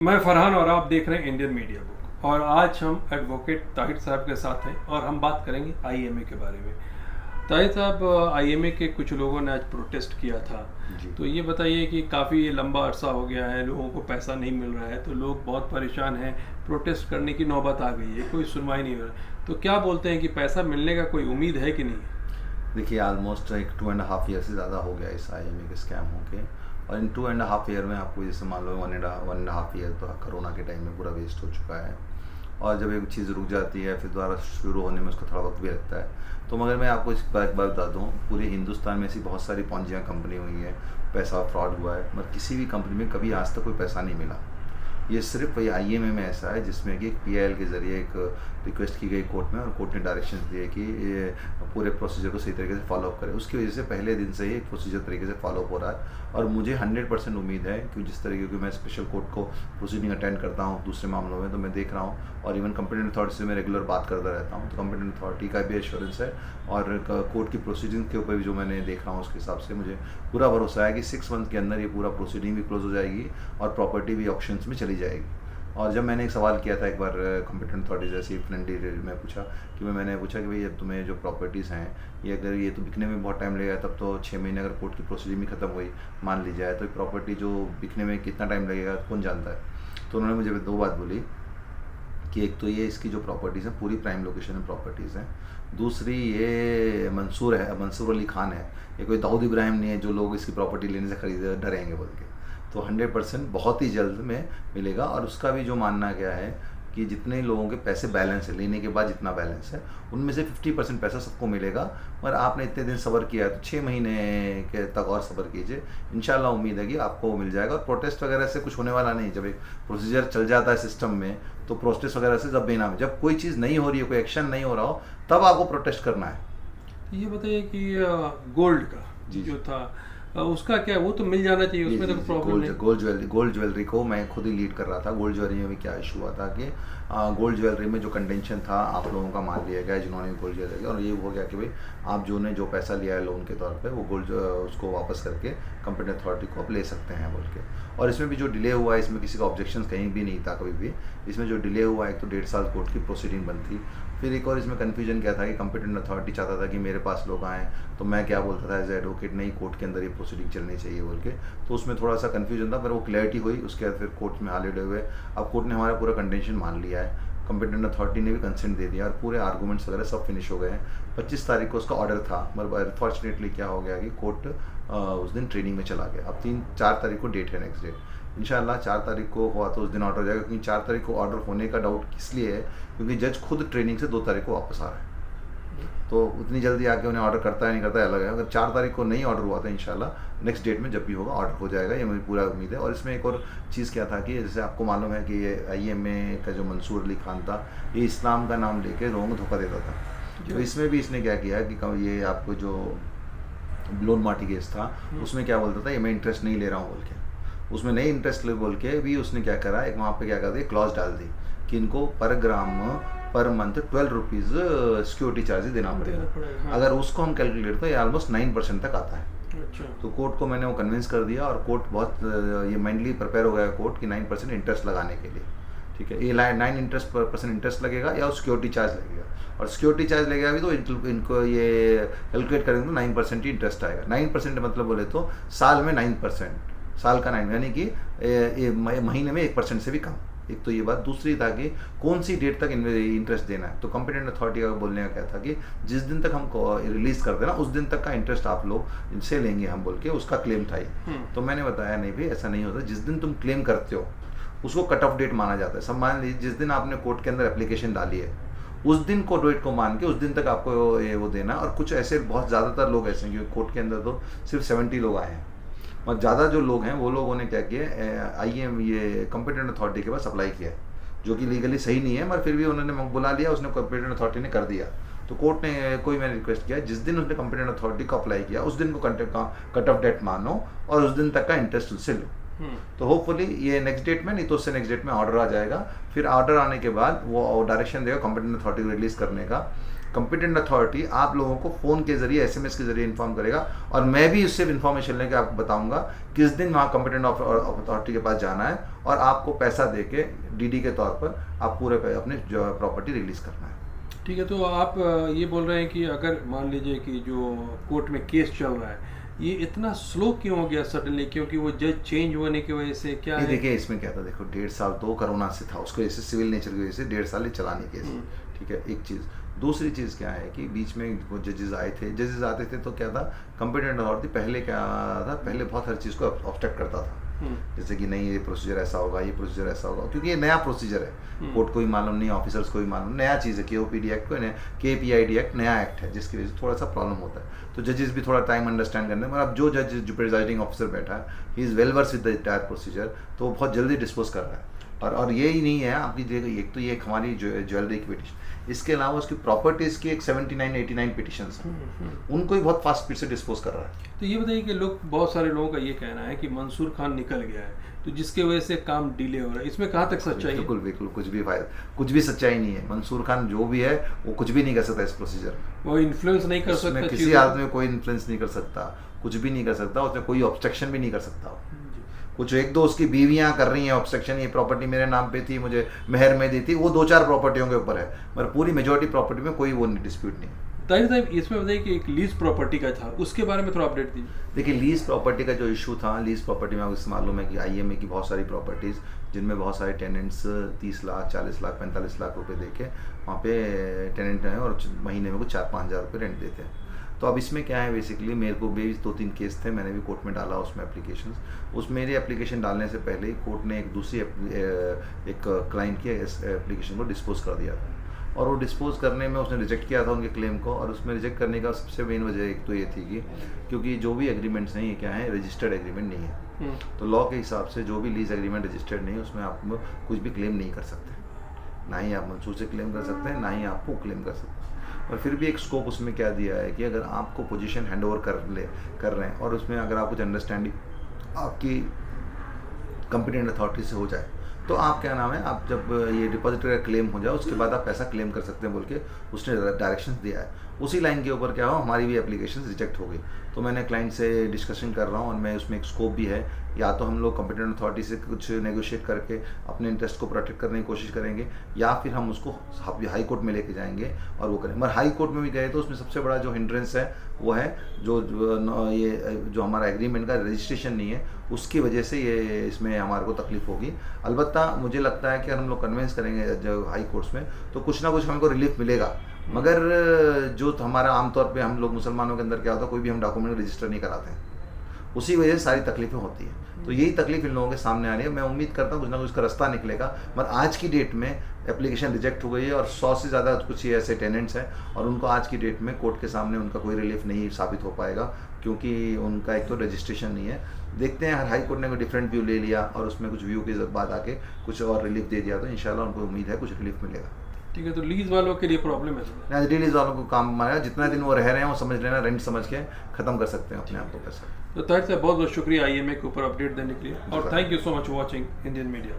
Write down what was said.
मैं फरहान और आप देख रहे हैं इंडियन मीडिया बुक। और आज हम एडवोकेट ताहिर साहब के साथ हैं और हम बात करेंगे आईएमए के बारे में। ताहिर साहब, आईएमए के कुछ लोगों ने आज प्रोटेस्ट किया था, जी। तो ये बताइए कि काफ़ी लंबा अरसा हो गया है, लोगों को पैसा नहीं मिल रहा है, तो लोग बहुत परेशान हैं, प्रोटेस्ट करने की नौबत आ गई है, कोई सुनवाई नहीं हो रहा। तो क्या बोलते हैं कि पैसा मिलने का कोई उम्मीद है कि नहीं? देखिए, ऑलमोस्ट एक 2.5 ईयर से ज़्यादा हो गया इस आईएमए के स्कैम होके। और इन 2.5 ईयर में आपको जैसे मान लो 1.5 ईयर तो कोरोना के टाइम में पूरा वेस्ट हो चुका है। और जब एक चीज़ रुक जाती है फिर दोबारा शुरू होने में उसको थोड़ा वक्त भी लगता है। तो मगर मैं आपको एक बात बता दूँ, पूरे हिंदुस्तान में ऐसी बहुत सारी पॉन्जियाँ कंपनी हुई हैं, पैसा फ्रॉड हुआ है, मगर किसी भी कंपनी में कभी आज तक कोई पैसा नहीं मिला। ये सिर्फ वही आईएमए में ऐसा है जिसमें कि एक पीआईएल के ज़रिए एक रिक्वेस्ट की गई कोर्ट में और कोर्ट ने डायरेक्शंस दिए कि ये पूरे प्रोसीजर को सही तरीके से फॉलोअप करें। उसकी वजह से पहले दिन से ही एक प्रोसीजर तरीके से फॉलोअप हो रहा है। और मुझे 100% उम्मीद है कि जिस तरीके की मैं स्पेशल कोर्ट को प्रोसीडिंग अटेंड करता हूँ दूसरे मामलों में, तो मैं देख रहा हूँ और इवन कंपिटेंट अथॉरिटी से मैं रेगुलर बात करता रहता हूँ, तो कंपिटेंट अथॉरिटी का भी एश्योरेंस है। और कोर्ट की प्रोसीडिंग के ऊपर भी जो मैंने देख रहा हूँ उसके हिसाब से मुझे पूरा भरोसा है कि 6 मंथ के अंदर ये पूरा प्रोसीडिंग भी क्लोज हो जाएगी और प्रॉपर्टी भी ऑप्शंस में चली जाएगी। और जब मैंने एक सवाल किया था एक बार कंपिटेंट अथॉरिटी जैसे फ्रेंडली में पूछा कि मैंने पूछा कि भाई अब तुम्हें जो प्रॉपर्टीज़ हैं ये अगर ये तो बिकने में बहुत टाइम लगेगा, तब तो 6 महीने अगर कोर्ट की प्रोसीडिंग भी खत्म हुई मान ली जाए, तो प्रॉपर्टी जो बिकने में कितना टाइम लगेगा कौन जानता है। तो उन्होंने मुझे 2 बात बोली कि एक तो ये इसकी जो प्रॉपर्टीज़ हैं पूरी प्राइम लोकेशन में प्रॉपर्टीज़ हैं, दूसरी ये मंसूर अली खान है, ये कोई दाऊद इब्राहिम नहीं है जो लोग इसकी प्रॉपर्टी लेने से खरीदे डरेंगे बोल के। तो 100% बहुत ही जल्द में मिलेगा। और उसका भी जो मानना क्या है कि जितने लोगों के पैसे बैलेंस है लेने के बाद जितना बैलेंस है उनमें से 50% पैसा सबको मिलेगा। पर आपने इतने दिन सब्र किया है तो 6 महीने के तक और सब्र कीजिए, इंशाल्लाह उम्मीद है कि आपको मिल जाएगा। और प्रोटेस्ट वगैरह से कुछ होने वाला नहीं। जब एक प्रोसीजर चल जाता है सिस्टम में तो प्रोटेस्ट वगैरह से जब बेनाम, जब कोई चीज़ नहीं हो रही है, कोई एक्शन नहीं हो रहा हो, तब आपको प्रोटेस्ट करना है। तो ये बताइए कि गोल्ड का जी जो था उसका क्या, वो तो मिल जाना चाहिए, उसमें तो कोई प्रॉब्लम नहीं। गोल्ड ज्वेलरी को मैं खुद ही लीड कर रहा था। गोल्ड ज्वेलरी में भी क्या इशू हुआ था कि गोल्ड ज्वेलरी में जो कंटेंशन था आप लोगों का मान लिया गया जिन्होंने गोल्ड ज्वेलरी, और ये हो गया कि भाई आप जो ने जो पैसा लिया है लोन के तौर पे वो गोल्ड उसको वापस करके कंपनी अथॉरिटी को आप ले सकते हैं बोल के। और इसमें भी जो डिले हुआ है इसमें किसी का ऑब्जेक्शन कहीं भी नहीं था कभी भी। इसमें जो डिले हुआ है एक तो 1.5 साल कोर्ट की प्रोसीडिंग बंद थी। फिर एक और इसमें कन्फ्यूजन क्या था कि कंपिटेंट अथॉरिटी चाहता था कि मेरे पास लोग आएँ, तो मैं क्या बोलता था एज एडवोकेट नहीं कोर्ट के अंदर ये प्रोसीडिंग चलनी चाहिए बोल के। तो उसमें थोड़ा सा कन्फ्यूजन था, पर वो क्लैरिटी हुई। उसके बाद फिर कोर्ट में हॉलीडे हुए, अब कोर्ट ने हमारा पूरा कंटेंशन मान लिया है, कंपिटेंट अथॉरिटी ने भी कंसेंट दे दिया और पूरे आर्गूमेंट्स वगैरह सब फिनिश हो गए हैं। 25 तारीख को उसका ऑर्डर था, मगर अनफॉर्चुनेटली क्या हो गया कि कोर्ट उस दिन ट्रेनिंग में चला गया। अब 4 तारीख को डेट है, नेक्स्ट डेट इंशाल्लाह 4 तारीख को हुआ तो उस दिन ऑर्डर हो जाएगा। क्योंकि 4 तारीख को ऑर्डर होने का डाउट इसलिए है क्योंकि जज खुद ट्रेनिंग से 2 तारीख को वापस आ रहा है। तो उतनी जल्दी आके उन्हें ऑर्डर करता है नहीं करता है अलग है। अगर 4 तारीख को नहीं ऑर्डर हुआ तो इंशाल्लाह नेक्स्ट डेट में जब भी होगा ऑर्डर हो जाएगा, ये मुझे पूरा उम्मीद है। और इसमें एक और चीज़ क्या था कि जैसे आपको मालूम है कि ये आईएमए का जो मंसूर अली खान था ये इस्लाम का नाम लेके लोगों को धोखा देता था। तो इसमें भी इसने क्या किया कि ये आपको जो लोन माटी केस था उसमें क्या बोलता था, ये मैं इंटरेस्ट नहीं ले रहा हूँ बोल के, उसमें नहीं इंटरेस्ट ले बोल के भी उसने क्या करा, एक वहाँ पे क्या कर दिया क्लॉज डाल दी कि इनको पर ग्राम per month 12 rupees security charges देना पड़ेगा। हाँ। अगर उसको हम कैलकुलेट तो ये ऑलमोस्ट 9% तक आता है। अच्छा। तो कोर्ट को मैंने वो कन्विंस कर दिया और कोर्ट बहुत ये माइंडली प्रिपेयर हो गया कोर्ट कि 9% इंटरेस्ट लगाने के लिए। ठीक है, ये 9% इंटरेस्ट लगेगा या सिक्योरिटी चार्ज लगेगा, और सिक्योरिटी चार्ज लगेगा भी तो इनको ये कैलकुलेट करेंगे तो 9% ही इंटरेस्ट आएगा। 9% मतलब बोले तो साल में 9%, साल का 9 यानी कि महीने में 1% से भी कम। एक तो ये बात, दूसरी था कि कौन सी डेट तक इंटरेस्ट देना है। तो कंपिटेंट अथॉरिटी का बोलने का क्या था कि जिस दिन तक हमको रिलीज कर देना उस दिन तक का इंटरेस्ट आप लोग इनसे लेंगे हम बोल के उसका क्लेम था ही। तो मैंने बताया नहीं भाई ऐसा नहीं होता, जिस दिन तुम क्लेम करते हो उसको कट ऑफ डेट माना जाता है। सब मान लीजिए जिस दिन आपने कोर्ट के अंदर एप्लीकेशन डाली है उस दिन को डेट को मान के उस दिन तक आपको ये वो देना। और कुछ ऐसे बहुत ज़्यादातर लोग ऐसे हैं क्योंकि कोर्ट के अंदर तो सिर्फ 70 लोग आए हैं और ज़्यादा जो लोग हैं वो लोगों ने क्या किया, आईएम ये कंपिटेंट अथॉरिटी के पास अप्लाई किया जो कि लीगली सही नहीं है, मगर फिर भी उन्होंने बुला लिया, उसने कंपिटेंट अथॉरिटी ने कर दिया। तो कोर्ट ने कोई मैंने रिक्वेस्ट किया जिस दिन उसने कंपिटेंट अथॉरिटी को अप्लाई किया उस दिन को कट ऑफ डेट मानो और उस दिन तक का इंटरेस्ट उससे लो। तो होपफुली ये नेक्स्ट डेट में, नहीं तो उससे नेक्स्ट डेट में ऑर्डर आ जाएगा। फिर ऑर्डर आने के बाद वो डायरेक्शन देगा कंपिटेंट अथॉरिटी को रिलीज करने का। कंपिटेंट अथॉरिटी आप लोगों को फ़ोन के जरिए, SMS के जरिए इन्फॉर्म करेगा, और मैं भी उससे इन्फॉर्मेशन लेके आपको बताऊंगा किस दिन वहाँ कंपिटेंट अथॉरिटी के पास जाना है, और आपको पैसा दे के DD के तौर पर आप पूरे अपने जो प्रॉपर्टी रिलीज़ करना है। ठीक है, तो आप ये बोल रहे हैं कि अगर मान लीजिए कि जो कोर्ट में केस चल रहा है ये इतना स्लो क्यों हो गया सडनली, क्योंकि वो जज चेंज होने की वजह से क्या है? देखिए इसमें क्या था, देखो 1.5 साल तो कोरोना से था, उसको ऐसे सिविल नेचर की वजह से 1.5 साल ये चला नहीं केस। ठीक है, एक चीज़। दूसरी चीज़ क्या है कि बीच में वो जजेस आए थे, जजेस आते थे तो क्या था, कंपिटेंट अथॉरिटी पहले क्या था, पहले बहुत हर चीज़ को ऑब्स्ट्रक्ट करता था, जैसे कि नहीं ये प्रोसीजर ऐसा होगा, ये प्रोसीजर ऐसा होगा, क्योंकि ये नया प्रोसीजर है, कोर्ट को ही मालूम नहीं, ऑफिसर्स को ही मालूम, नया चीज़ है, KOPD एक्ट को KPID एक्ट नया एक्ट है, जिसकी वजह से थोड़ा सा प्रॉब्लम होता है। तो जजेस भी थोड़ा टाइम अंडरस्टैंड करने में, अब जो जज जो प्रिजाइडिंग ऑफिसर बैठा है, he is well versed with the entire procedure, तो वो बहुत जल्दी डिस्पोज कर रहा है। और ये ही नहीं है आपकी, एक तो ये हमारी ज्वेलरी की पिटिशन, इसके अलावा उसकी प्रॉपर्टीज़ की एक 79-89 पिटिशंस हैं, उनको ही बहुत फास्ट स्पीड से डिस्पोज कर रहा है। तो ये बताइए कि बहुत सारे लोगों का ये कहना है कि मंसूर खान निकल गया है, तो जिसके वजह से काम डिले हो रहा है, इसमें कहाँ तक सच्चाई है? बिल्कुल कुछ भी सच्चाई नहीं है। मंसूर खान जो भी है वो कुछ भी नहीं कर सकता इस प्रोसीजर में, वो इन्फ्लुएंस नहीं कर सकता, किसी हालत में कोई इन्फ्लुएंस नहीं कर सकता, कुछ भी नहीं कर सकता, उसमें कोई ऑब्स्ट्रक्शन भी नहीं कर सकता। कुछ एक दो उसकी बीवियां कर रही हैं ऑब्स्ट्रक्शन, ये प्रॉपर्टी मेरे नाम पे थी, मुझे मेहर में दी थी, वो 2-4 प्रॉपर्टियों के ऊपर है, मगर पूरी मेजॉरिटी प्रॉपर्टी में कोई वो डिस्प्यूट नहीं। ताहिर साहब, इसमें बताइए कि एक लीज प्रॉपर्टी का था, उसके बारे में थोड़ा अपडेट दीजिए। देखिए लीज प्रॉपर्टी का जो इशू था, लीज प्रॉपर्टी में आपको मालूम है कि IMA की बहुत सारी प्रॉपर्टीज़ जिनमें बहुत सारे टेनेंट्स 30 लाख, 40 लाख, 45 लाख रुपए देके वहाँ पे टेनेंट हैं और महीने में कुछ 4-5 हज़ार रुपये रेंट देते हैं। तो अब इसमें क्या है, बेसिकली मेरे को भी 2-3 केस थे, मैंने भी कोर्ट में डाला उसमें एप्लीकेशंस। उस मेरे एप्लीकेशन डालने से पहले ही कोर्ट ने एक दूसरी एक क्लाइंट की एप्लीकेशन को डिस्पोज कर दिया था, और वो डिस्पोज करने में उसने रिजेक्ट किया था उनके क्लेम को, और उसमें रिजेक्ट करने का सबसे मेन वजह एक तो ये थी कि क्योंकि जो भी एग्रीमेंट्स हैं ये क्या है, रजिस्टर्ड एग्रीमेंट नहीं है। तो लॉ के हिसाब से जो भी लीज एग्रीमेंट रजिस्टर्ड नहीं है उसमें आप कुछ भी क्लेम नहीं कर सकते, ना ही आप मंसूर से क्लेम कर सकते हैं, ना ही आपको क्लेम कर सकते हैं। और फिर भी एक स्कोप उसमें क्या दिया है कि अगर आपको पोजीशन हैंड ओवर कर रहे हैं, और उसमें अगर आप कुछ अंडरस्टैंडिंग आपकी कंपिटेंट अथॉरिटी से हो जाए, तो आप क्या नाम है, आप जब ये डिपॉजिटर का क्लेम हो जाए उसके बाद आप पैसा क्लेम कर सकते हैं बोल के उसने डायरेक्शंस दिया है। उसी लाइन के ऊपर क्या हो, हमारी भी एप्लीकेशन रिजेक्ट हो गई। तो मैंने क्लाइंट से डिस्कशन कर रहा हूँ, और मैं उसमें एक स्कोप भी है, या तो हम लोग कंपिटेंट अथॉरिटी से कुछ नेगोशिएट करके अपने इंटरेस्ट को प्रोटेक्ट करने की कोशिश करेंगे, या फिर हम उसको हाई कोर्ट में लेके जाएंगे और वो करेंगे। मगर हाई कोर्ट में भी गए तो उसमें सबसे बड़ा जो हिंड्रेंस है वो है जो हमारा एग्रीमेंट का रजिस्ट्रेशन नहीं है, उसकी वजह से ये इसमें हमारे को तकलीफ होगी। अलबत्ता मुझे लगता है कि अगर हम लोग कन्विंस करेंगे जो हाई कोर्ट्स में, तो कुछ ना कुछ हमको रिलीफ मिलेगा। मगर जो हमारा आमतौर पे हम लोग मुसलमानों के अंदर क्या होता है, कोई भी हम डॉक्यूमेंट रजिस्टर नहीं कराते हैं, उसी वजह से सारी तकलीफें होती हैं। तो यही तकलीफ इन लोगों के सामने आ रही है। मैं उम्मीद करता हूँ कुछ ना कुछ का रास्ता निकलेगा, मगर आज की डेट में एप्लीकेशन रिजेक्ट हो गई है, और 100 से ज़्यादा कुछ ही ऐसे टेनेंट्स हैं, और उनको आज की डेट में कोर्ट के सामने उनका कोई रिलीफ नहीं साबित हो पाएगा, क्योंकि उनका एक तो रजिस्ट्रेशन नहीं है। देखते हैं, हर हाई कोर्ट ने कोई डिफरेंट व्यू ले लिया और उसमें कुछ व्यू के बाद आके कुछ और रिलीफ दे दिया, तो इंशाल्लाह उनको उम्मीद है कुछ रिलीफ मिलेगा। ठीक है, तो लीज वालों के लिए प्रॉब्लम है? ना, लीज वालों को काम मारा, जितना दिन वो रह रहे हैं वो समझ लेना, रेंट समझ के ख़त्म कर सकते हैं अपने आप को पैसा। तो ताहिर साहब, बहुत बहुत शुक्रिया IMA के ऊपर अपडेट देने के लिए, और thank you so much watching Indian media.